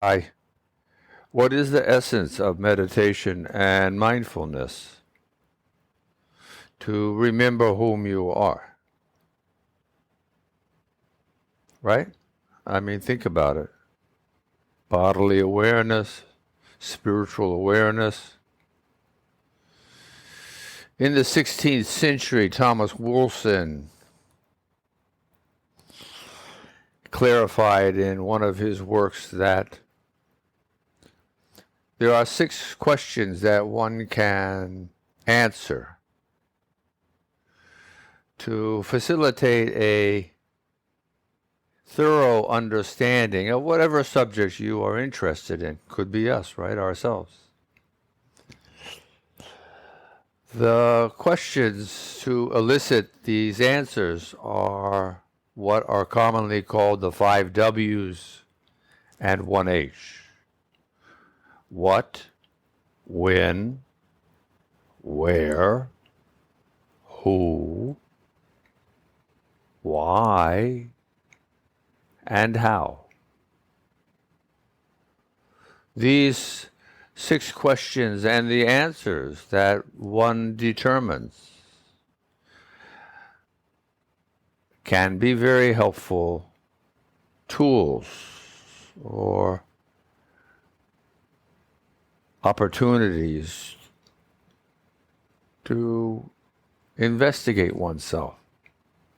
Hi. What is the essence of meditation and mindfulness? To remember whom you are, right? I mean, think about it. Bodily awareness, spiritual awareness. In the 16th century, Thomas Wollaston clarified in one of his works that there are 6 questions that one can answer to facilitate a thorough understanding of whatever subjects you are interested in. Could be us, right? Ourselves. The questions to elicit these answers are what are commonly called the 5 W's and 1 H. What, when, where, who, why, and how. These 6 questions and the answers that one determines can be very helpful tools or opportunities to investigate oneself,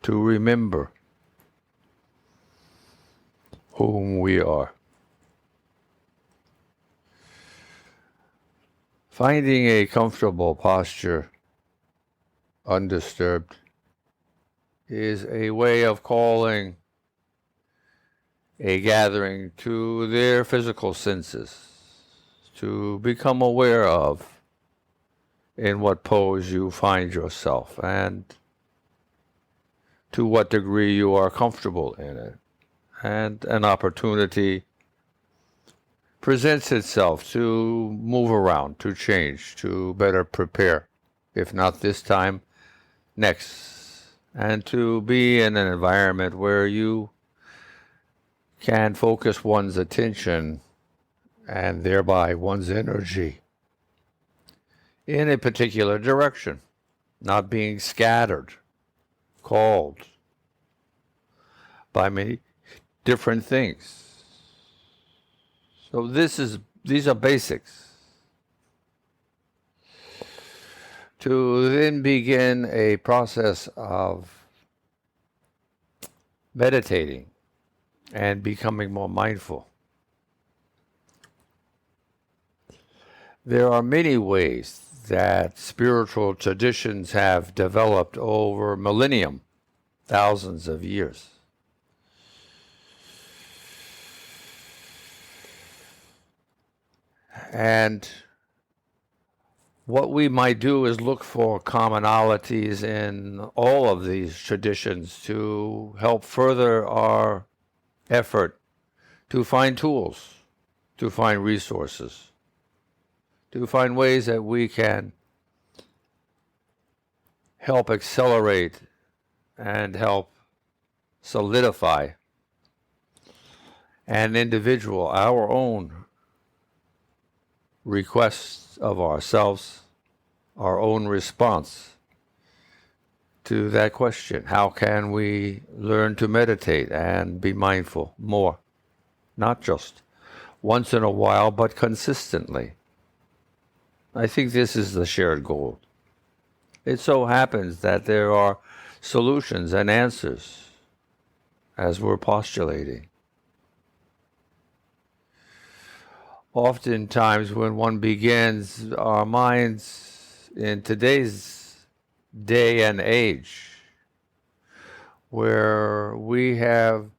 to remember whom we are. Finding a comfortable posture, undisturbed, is a way of calling a gathering to their physical senses, to become aware of in what pose you find yourself and to what degree you are comfortable in it. And an opportunity presents itself to move around, to change, to better prepare, if not this time, next, and to be in an environment where you can focus one's attention and thereby one's energy in a particular direction, not being scattered, called by many different things. So these are basics. To then begin a process of meditating and becoming more mindful. There are many ways that spiritual traditions have developed over millennium, thousands of years. And what we might do is look for commonalities in all of these traditions to help further our effort to find tools, to find resources, to find ways that we can help accelerate and help solidify an individual, our own requests of ourselves, our own response to that question. How can we learn to meditate and be mindful more? Not just once in a while, but consistently. I think this is the shared goal. It so happens that there are solutions and answers as we're postulating. Oftentimes when one begins, our minds in today's day and age, where we have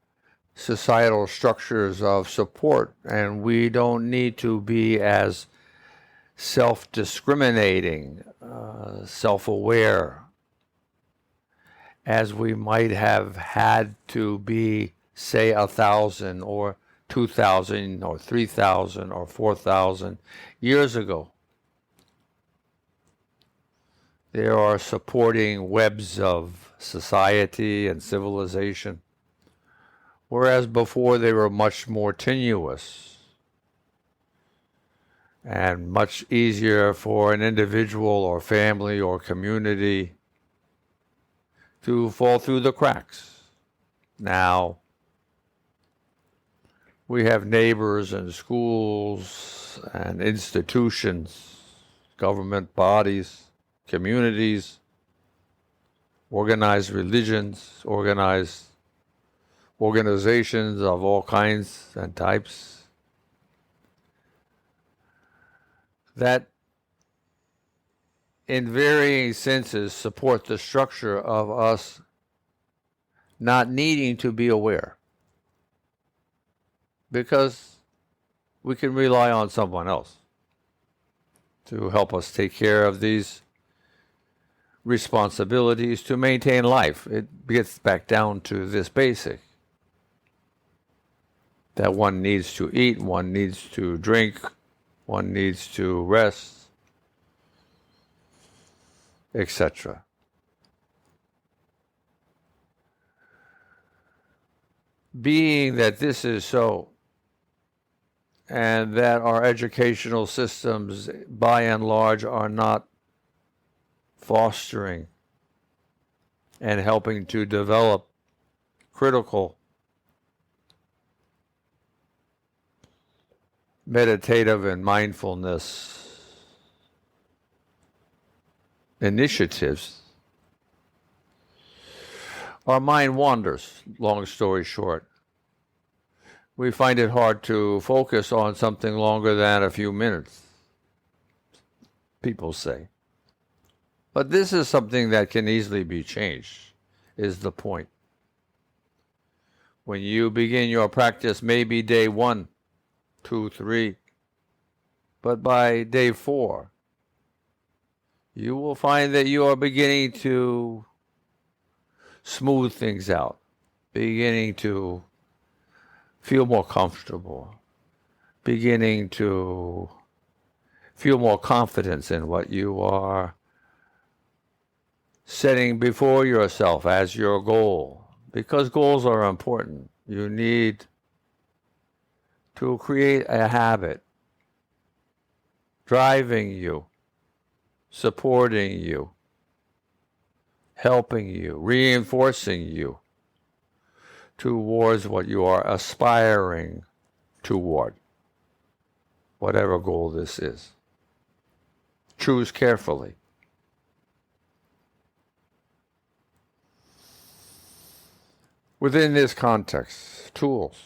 societal structures of support and we don't need to be as self-discriminating, self-aware as we might have had to be, say, 1,000 or 2,000 or 3,000 or 4,000 years ago. There are supporting webs of society and civilization, whereas before they were much more tenuous. and much easier for an individual or family or community to fall through the cracks. Now, we have neighbors and schools and institutions, government bodies, communities, organized religions, organized organizations of all kinds and types that in varying senses support the structure of us not needing to be aware, because we can rely on someone else to help us take care of these responsibilities to maintain life. It gets back down to this basic, that one needs to eat, one needs to drink, one needs to rest, etc. Being that this is so, and that our educational systems, by and large, are not fostering and helping to develop critical meditative and mindfulness initiatives, our mind wanders, long story short. We find it hard to focus on something longer than a few minutes, people say. But this is something that can easily be changed, is the point. When you begin your practice, maybe day 1, 2, 3, but by day 4, you will find that you are beginning to smooth things out, beginning to feel more comfortable, beginning to feel more confidence in what you are setting before yourself as your goal, because goals are important. You need to create a habit driving you, supporting you, helping you, reinforcing you towards what you are aspiring toward, whatever goal this is. Choose carefully. Within this context, tools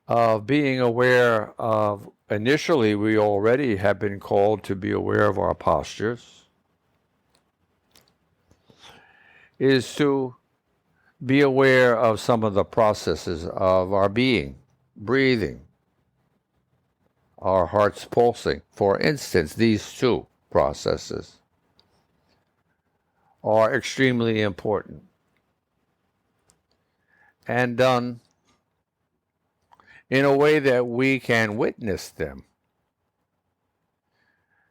of being aware of, initially we already have been called to be aware of our postures, is to be aware of some of the processes of our being, breathing, our heart's pulsing. For instance, these two processes are extremely important and done in a way that we can witness them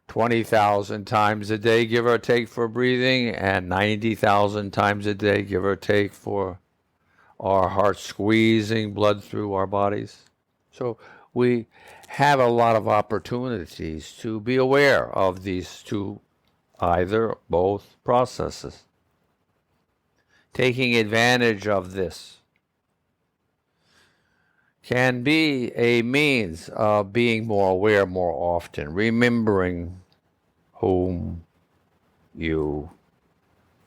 20,000 times a day, give or take, for breathing, and 90,000 times a day, give or take, for our heart squeezing blood through our bodies. So we have a lot of opportunities to be aware of these two, either both processes. Taking advantage of this can be a means of being more aware more often, remembering whom you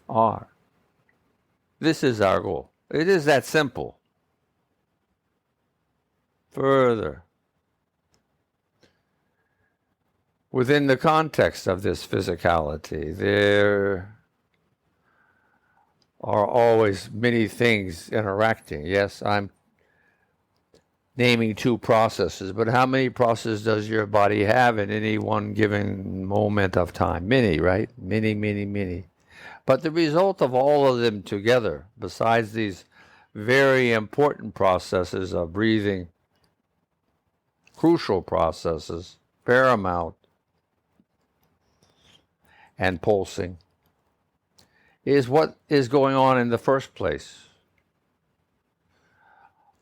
are. This is our goal. It is that simple. Further, within the context of this physicality, there are always many things interacting. Yes, I'm naming two processes, but how many processes does your body have in any one given moment of time? Many, right? Many, many, many. But the result of all of them together, besides these very important processes of breathing, crucial processes, paramount, and pulsing, is what is going on in the first place.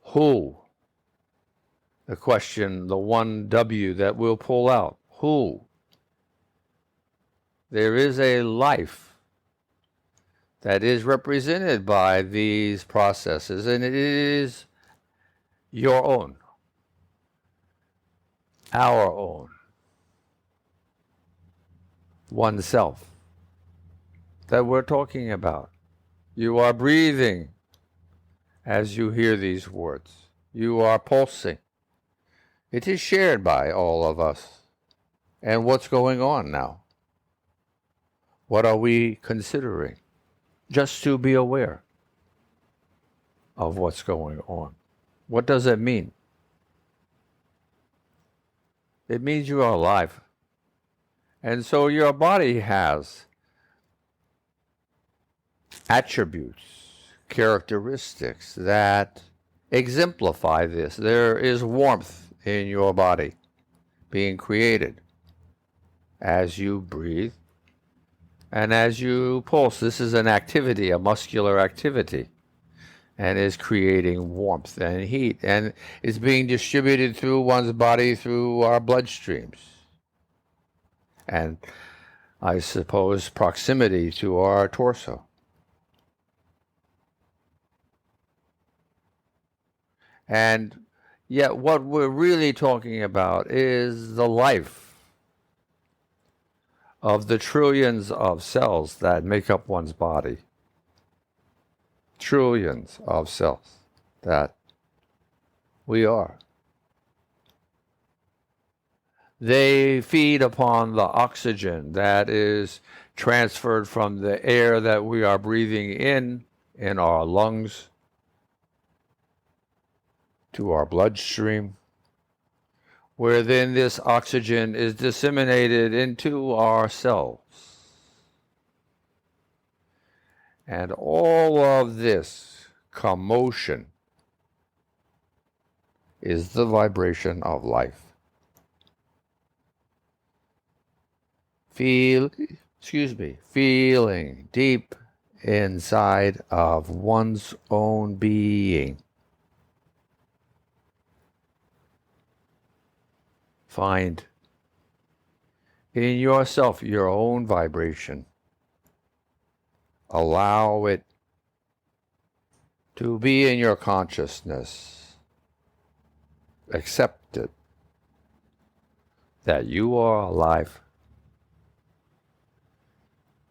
Who the question, the one W that we'll pull out. Who? There is a life that is represented by these processes, and it is your own, our own, oneself that we're talking about. You are breathing as you hear these words. You are pulsing. It is shared by all of us. And what's going on now? What are we considering? Just to be aware of what's going on. What does it mean? It means you are alive. And so your body has attributes, characteristics that exemplify this. There is warmth in your body being created as you breathe and as you pulse. This is an activity, a muscular activity, and is creating warmth and heat, and is being distributed through one's body through our bloodstreams. And I suppose proximity to our torso. And yet what we're really talking about is the life of the trillions of cells that make up one's body. Trillions of cells that we are. They feed upon the oxygen that is transferred from the air that we are breathing in our lungs, to our bloodstream, where then this oxygen is disseminated into our cells. And all of this commotion is the vibration of life. Feeling deep inside of one's own being. Find in yourself your own vibration. Allow it to be in your consciousness. Accept it, that you are alive,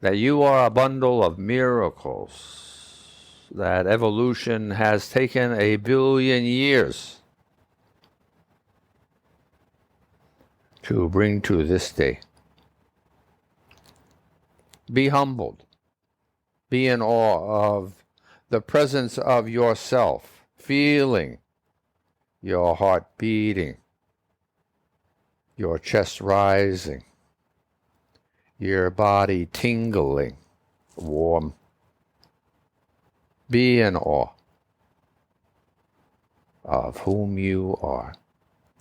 that you are a bundle of miracles, that evolution has taken 1 billion years to bring to this day. Be humbled. Be in awe of the presence of yourself, feeling your heart beating, your chest rising, your body tingling, warm. Be in awe of whom you are,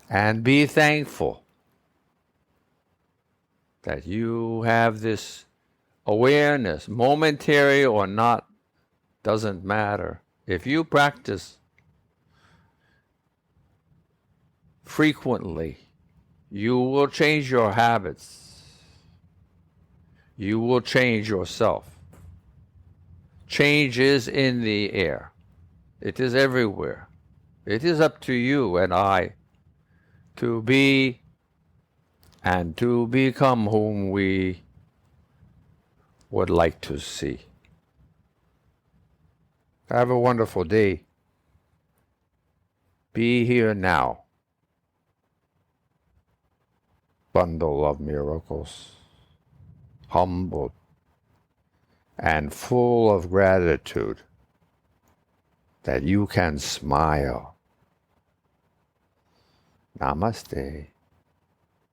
and be thankful that you have this awareness, momentary or not, doesn't matter. If you practice frequently, you will change your habits. You will change yourself. Change is in the air. It is everywhere. It is up to you and I to be and to become whom we would like to see. Have a wonderful day. Be here now. Bundle of miracles, humbled and full of gratitude that you can smile. Namaste.